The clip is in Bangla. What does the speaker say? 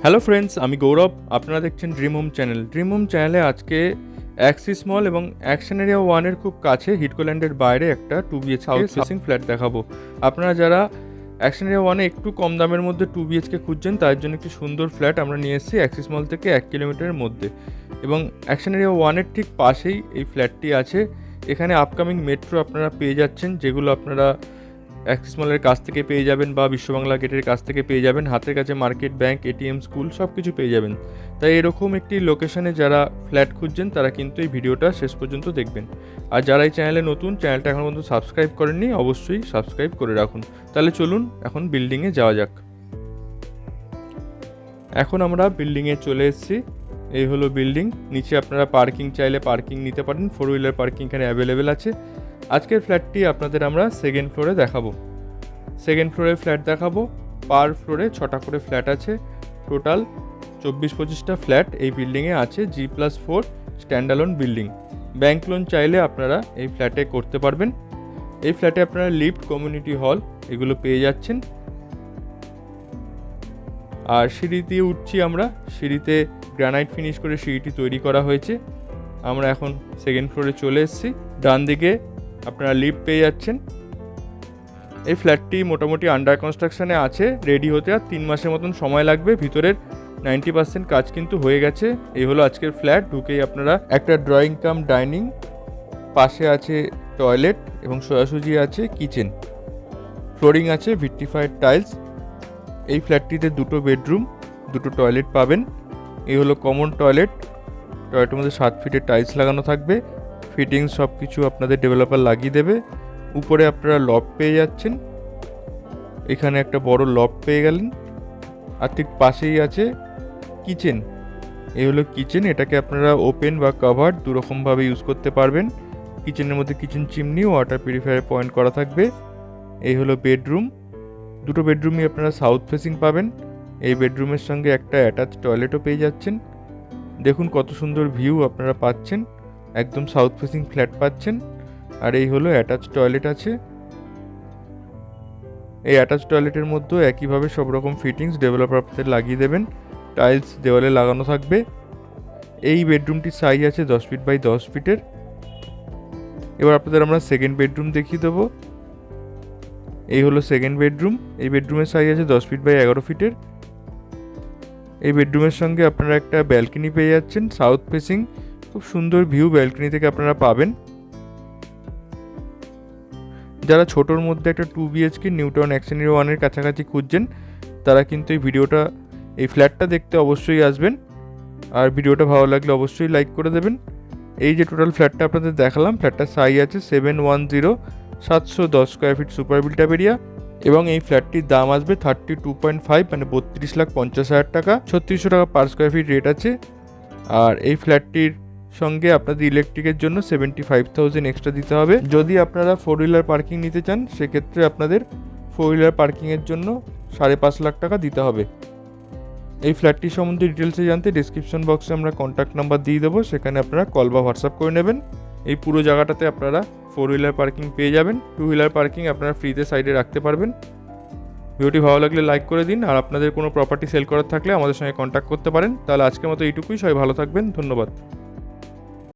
হ্যালো ফ্রেন্ডস, আমি গৌরব। আপনারা দেখছেন dream home channel. Dream home চ্যানেলে আজকে অ্যাক্সিস মল এবং অ্যাকশন এরিয়া ওয়ানের খুব কাছে হিটকোল্যান্ডের বাইরে একটা 2 BHK সাউথ ফেসিং ফ্ল্যাট দেখাবো। আপনারা যারা অ্যাকশন এরিয়া ওয়ানে একটু কম দামের মধ্যে 2 BHK খুঁজছেন, তার জন্য একটি সুন্দর ফ্ল্যাট আমরা নিয়ে এসেছি অ্যাক্সিস মল থেকে 1 কিলোমিটারের মধ্যে। এবং অ্যাকশন এরিয়া ওয়ানের ঠিক পাশেই এই ফ্ল্যাটটি আছে। এখানে আপকামিং মেট্রো আপনারা পেয়ে যাচ্ছেন, যেগুলো আপনারা অ্যাক্সিস মলের কাছ থেকে পেয়ে যাবেন বা বিশ্ববাংলা গেটের কাছ থেকে পেয়ে যাবেন। হাতের কাছে মার্কেট, ব্যাংক, এটিএম, স্কুল সব কিছু পেয়ে যাবেন। তাই এরকম একটি লোকেশনে যারা ফ্ল্যাট খুঁজছেন তারা কিন্তু এই ভিডিওটা শেষ পর্যন্ত দেখবেন। আর যারা এই চ্যানেলে নতুন, চ্যানেলটা এখন পর্যন্ত সাবস্ক্রাইব করেননি, অবশ্যই সাবস্ক্রাইব করে রাখুন। তাহলে চলুন এখন বিল্ডিংয়ে যাওয়া যাক। এখন আমরা বিল্ডিংয়ে চলে এসেছি। এই হলো বিল্ডিং। নিচে আপনারা পার্কিং চাইলে পার্কিং নিতে পারেন, 4 হুইলার পার্কিং এখানে অ্যাভেলেবেল আছে। আজকের ফ্ল্যাটটি আপনাদের আমরা সেকেন্ড ফ্লোরে দেখাবো। সেকেন্ড ফ্লোরে ফ্ল্যাট দেখাবো। পার ফ্লোরে 6টা করে ফ্ল্যাট আছে। টোটাল 24-25টা ফ্ল্যাট এই বিল্ডিংয়ে আছে। G+4 standalone building. Bank loan চাইলে আপনারা এই ফ্ল্যাটে করতে পারবেন। এই ফ্ল্যাটে আপনারা লিফট, কমিউনিটি হল এগুলো পেয়ে যাচ্ছেন। আর সিঁড়ি দিয়ে উঠছি আমরা। সিঁড়িতে গ্রানাইট ফিনিশ করে সিঁড়িটি তৈরি করা হয়েছে। আমরা এখন সেকেন্ড ফ্লোরে চলে এসেছি। ডান দিকে আপনারা লিফট পেয়ে যাচ্ছেন। এই ফ্ল্যাটটি মোটামুটি আন্ডার কনস্ট্রাকশানে আছে, রেডি হতে আর 3 মাসের মতন সময় লাগবে। ভিতরের 90% কাজ কিন্তু হয়ে গেছে। এই হলো আজকের ফ্ল্যাট। ঢুকেই আপনারা একটা ড্রয়িং কাম ডাইনিং, পাশে আছে টয়লেট এবং সোজাসুজি আছে কিচেন। ফ্লোরিং আছে ভিট্রিফাইড টাইলস। এই ফ্ল্যাটটিতে 2টো বেডরুম, 2টো টয়লেট পাবেন। এই হলো কমন টয়লেট। টয়লেটের মধ্যে 7 ফিটের টাইলস লাগানো থাকবে। ফিটিংস সব কিছু আপনাদের ডেভেলপার লাগিয়ে দেবে। উপরে আপনারা লফট পেয়ে যাচ্ছেন। এখানে একটা বড় লফট পেয়ে গেলেন। আর ঠিক পাশেই আছে কিচেন। এই হলো কিচেন। এটাকে আপনারা ওপেন বা কাভার্ড দুরকমভাবে ইউজ করতে পারবেন। কিচেনের মধ্যে kitchen chimney, water purifier point করা থাকবে। এই হলো বেডরুম। 2টো বেডরুমই আপনারা সাউথ ফেসিং পাবেন। এই বেডরুমের সঙ্গে একটা অ্যাটাচ টয়লেটও পেয়ে যাচ্ছেন। দেখুন কত সুন্দর ভিউ আপনারা পাচ্ছেন, একদম সাউথ ফেসিং ফ্ল্যাট পাচ্ছেন। আর এই হলো অ্যাটাচ টয়লেট আছে। এই অ্যাটাচ টয়লেটের মধ্যেও একইভাবে সব রকম ফিটিংস ডেভেলপার আপনাদের লাগিয়ে দেবেন। টাইলস দেওয়ালে লাগানো থাকবে। এই বেডরুমটির সাইজ আছে 10 ফিট বাই 10 ফিটের। এবার আপনাদের আমরা সেকেন্ড বেডরুম দেখিয়ে দেবো। এই হলো সেকেন্ড বেডরুম। এই বেডরুমের সাইজ আছে 10 ফিট বাই 11 ফিটের। এই বেডরুমের সঙ্গে আপনারা একটা ব্যালকনি পেয়ে যাচ্ছেন সাউথ ফেসিং। খুব সুন্দর ভিউ ব্যালকনি থেকে আপনারা পাবেন। যারা ছোটোর মধ্যে একটা 2 BHK new town action area ওয়ানের কাছাকাছি খুঁজছেন, তারা কিন্তু এই ফ্ল্যাটটা দেখতে অবশ্যই আসবেন। আর ভিডিওটা ভালো লাগলে অবশ্যই লাইক করে দেবেন। এই যে টোটাল ফ্ল্যাটটা আপনাদের দেখালাম, ফ্ল্যাটটার সাইজ আছে 710, 710 square feet super built up area. এবং এই ফ্ল্যাটটির দাম আসবে 32.5 মানে 32,50,000 টাকা। 3600 টাকা পার স্কোয়ার ফিট রেট আছে। আর এই ফ্ল্যাটটির সঙ্গে আপনাদের ইলেকট্রিকের জন্য 75,000 এক্সট্রা দিতে হবে। যদি আপনারা 4 হুইলার পার্কিং নিতে চান, সেক্ষেত্রে আপনাদের 4 হুইলার পার্কিংয়ের জন্য 5.5 লাখ টাকা দিতে হবে। এই ফ্ল্যাটটি সম্বন্ধে ডিটেলসে জানতে ডিসক্রিপশন বক্সে আমরা কন্ট্যাক্ট নাম্বার দিয়ে দেবো, সেখানে আপনারা কল বা হোয়াটসঅ্যাপ করে নেবেন। এই পুরো জায়গাটাতে আপনারা 4 হুইলার পার্কিং পেয়ে যাবেন। 2 হুইলার পার্কিং আপনারা ফ্রিতে সাইডে রাখতে পারবেন। ভিডিওটি ভালো লাগলে লাইক করে দিন। আর আপনাদের কোনো প্রপার্টি সেল করার থাকলে আমাদের সঙ্গে কন্ট্যাক্ট করতে পারেন। তাহলে আজকের মতো এইটুকুই। সবাই ভালো থাকবেন। ধন্যবাদ।